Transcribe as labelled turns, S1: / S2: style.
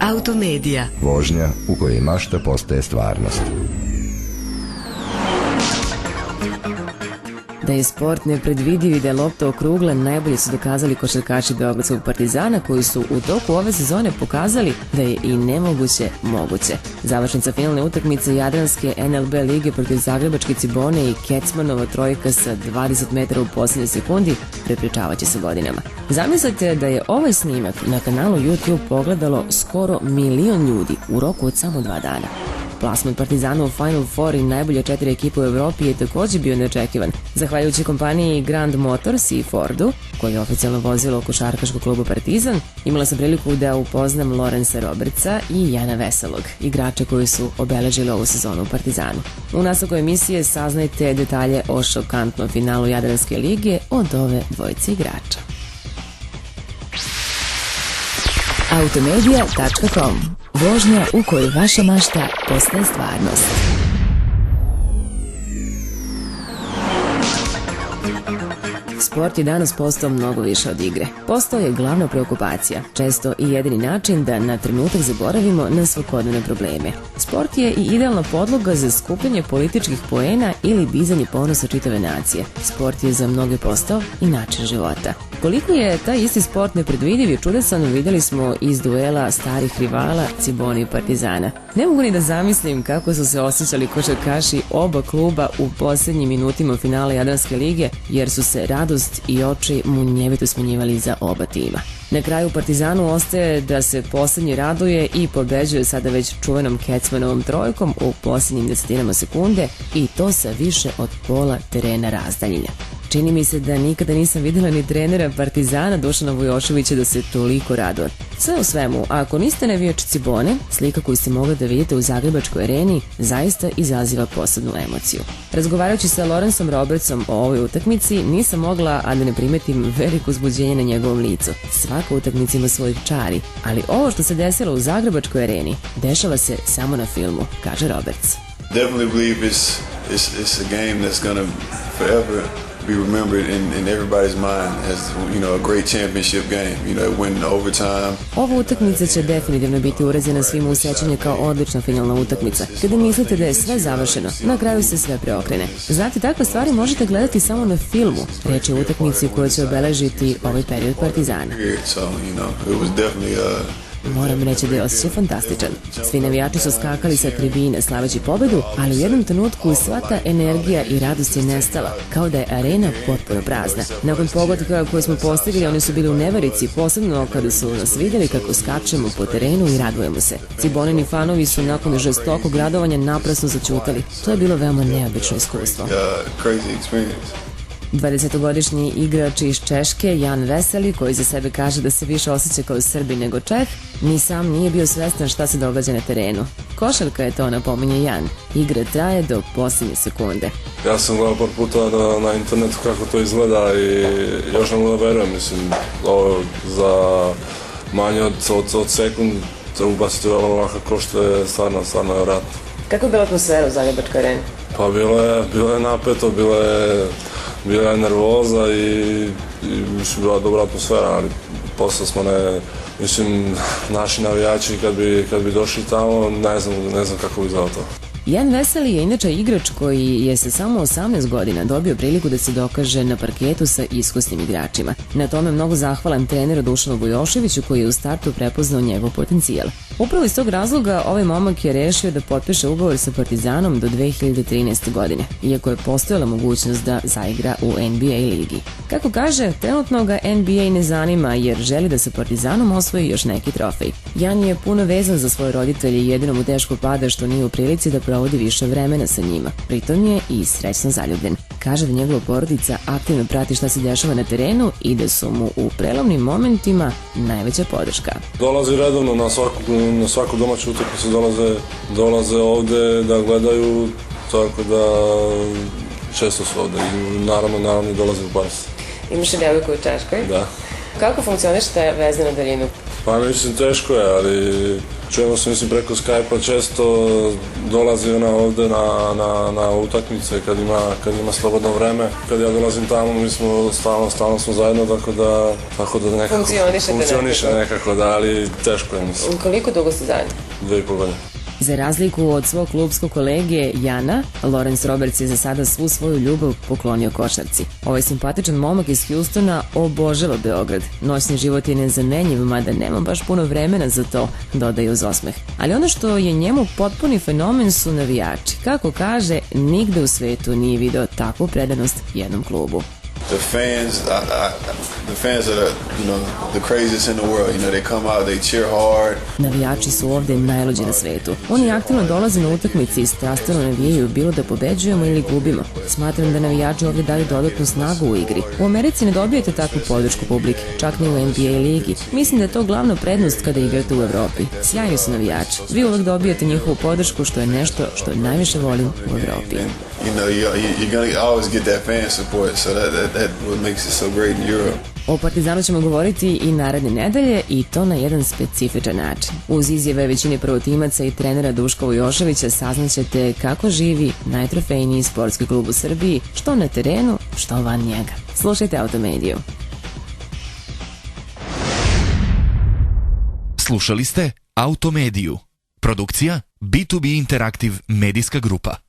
S1: Automedia.
S2: Vožnja u kojoj mašta postaje stvarnost.
S3: Da je sport nepredvidiv i da je lopta okrugla najbolje su dokazali košarkaši Beogradskog Partizana koji su u toku ove sezone pokazali da je i nemoguće moguće. Završnica finalne utakmice Jadranske NLB lige protiv Zagrebačke Cibone i Kecmanova trojka sa 20 metara u posljednjoj sekundi prepričavaće se godinama. Zamislite da je ovaj snimak na kanalu YouTube pogledalo skoro 1 milion ljudi u roku od samo 2 dana. Plasman Partizana u Final Four i najbolje 4 ekipe u Evropi je također bio neočekivan. Zahvaljujući kompaniji Grand Motors i Fordu, koji je oficijalno vozilo košarkaškog kluba Partizan, imala sam priliku da upoznam Lorensa Robertsa i Jana Veselog, igrače koji su obeležili ovu sezonu u Partizanu. U nastavku emisije saznajte detalje o šokantnom finalu Jadranske lige od ove dvojice igrača. Automedia.com. Vožnja u kojoj vaša mašta postaje stvarnost. Sport je danas postao mnogo više od igre. Postao je glavna preokupacija, često i jedini način da na trenutak zaboravimo na svakodnevne probleme. Sport je i idealna podloga za skupljanje političkih poena ili dizanje ponosa čitave nacije. Sport je za mnoge postao i način života. Koliko je taj isti sport nepredvidiv i čudesan vidjeli smo iz duela starih rivala Cibone i Partizana. Ne mogu ni da zamislim kako su se osjećali košarkaši oba kluba u posljednjim minutima finala Jadranske lige, jer su se radost i oči munjevito smenjivali za oba tima. Na kraju Partizanu ostaje da se posljednji raduje i pobeđuje sada već čuvenom Kecmanovom trojkom u posljednjim desetinama sekunde i to sa više od pola terena razdaljenja. Čini mi se da nikada nisam vidjela ni trenera Partizana Dušana Vujoševića da se toliko raduje. Sve u svemu, ako niste navijač Cibone, slika koju ste mogli da vidite u Zagrebačkoj areni zaista izaziva posebnu emociju. Razgovarajući sa Lorensom Robertsom o ovoj utakmici, nisam mogla a da ne primetim veliko uzbuđenje na njegovom licu. Svaka utakmica ima svojih čari, ali ovo što se desilo u Zagrebačkoj areni dešava se samo na filmu, kaže Roberts.
S4: Definitely believe it's a game that's gonna forever be remembered in everybody's mind as, you know, a great championship game. You know, it went in overtime.
S3: Ova utakmica će definitivno biti urezena svima u sećanje kao odlična finalna utakmica. Kada mislite da je sve završeno, na kraju se sve preokrene. Znate, takve stvari možete gledati samo na filmu. Reč je o utakmici koja će obeležiti ovaj period Partizana.
S4: So, you know, it was definitely
S3: Moram reći da je osjećaj fantastičan. Svi navijači su skakali sa tribine slaveći pobedu, ali u jednom trenutku sva ta energija i radost je nestala, kao da je arena potpuno prazna. Nakon pogotka koje smo postigli, oni su bili u neverici, posebno kada su nas vidjeli kako skačemo po terenu i radujemo se. Cibonini fanovi su nakon žestokog radovanja naprasno začutali. To je bilo veoma neobično iskustvo.
S4: crazy experience.
S3: 20-godišnji igrač iz Češke, Jan Veseli, koji za sebe kaže da se više osjeća kao Srbin nego Čeh, ni sam nije bio svestan šta se događa na terenu. Košarka je to, napominje Jan. Igra traje do posljednje sekunde.
S5: Ja sam gledao par puta na internetu kako to izgleda i još ne mogu da verujem, mislim, ovo za manje od sekund ubaciti ovako ko što je stvarno vratno.
S3: Kako je bila atmosfera u Zagrebačkoj areni?
S5: Pa bilo je napeto, bila je nervoza i mislim, bila dobra atmosfera, ali posle smo naši navijači kad bi došli tamo, ne znam kako bi izgledalo to.
S3: Jan Veseli je inače igrač koji je sa samo 18 godina dobio priliku da se dokaže na parketu sa iskusnim igračima. Na tome mnogo zahvalan treneru Dušanu Vujoševiću koji je u startu prepoznao njegov potencijal. Upravo iz tog razloga ovaj momak je rešio da potpiše ugovor sa Partizanom do 2013. godine, iako je postojala mogućnost da zaigra u NBA ligi. Kako kaže, trenutno ga NBA ne zanima jer želi da sa Partizanom osvoji još neki trofej. Jan je puno vezan za svoje roditelje i jedino mu teško pada što nije u prilici da provodi više vremena sa njima. Pritom je i srećno zaljubljen. Kaže da njegova porodica aktivno prati šta se dešava na terenu i da su mu u prelomnim momentima najveća podrška.
S5: Dolazi redovno na svaku domaću utakmicu, dolaze ovde da gledaju, tako da često su ovde i naravno dolaze u Pars.
S3: Imaš i devojku u Češkoj?
S5: Da.
S3: Kako funkcionište veze na daljinu?
S5: Pa mislim teško je, ali čujemo se mislim preko Skype-a često, dolazi ona ovde na utakmice kad ima slobodno vreme. Kad ja dolazim tamo, mi smo stalno smo zajedno, tako da nekako funkcioniše nekako, da, ali teško je mislim.
S3: Koliko dugo ste zajedno?
S5: 2,5 godine.
S3: Za razliku od svog klubskog kolege Jana, Lawrence Roberts je za sada svu svoju ljubav poklonio košarci. Ovaj simpatičan momak iz Houstona obožava Beograd. Noćni život je nezamenjiv, mada nema baš puno vremena za to, dodaje uz osmeh. Ali ono što je njemu potpuni fenomen su navijači. Kako kaže, nigde u svetu nije video takvu predanost jednom klubu.
S4: The fans are the craziest in the world. They come out, they cheer hard.
S3: Navijači su ovde najluđi na svetu. Oni aktivno dolaze na utakmice i strastveno navijaju, bilo da pobeđujemo ili gubimo. Smatram da navijači ovde daju dodatnu snagu u igri. U Americi ne dobijete takvu podršku publike, čak ni u NBA ligi. Mislim da je to glavna prednost kada igrate u Evropi. Sjajni su navijači. Vi uvek dobijate njihovu podršku, što je nešto što najviše volim u Evropi.
S4: You're gonna always get that fan support, so that what makes it so great in Europe.
S3: O Partizanu ćemo govoriti i naredne nedelje i to na jedan specifičan način. Uz izjave većine prvotimaca i trenera Duška Vujoševića saznaćete kako živi najtrofejniji sportski klub u Srbiji, što na terenu, što van njega. Slušajte Automediju.
S1: Slušali ste Automediju. Produkcija B2B Interaktiv medijska grupa.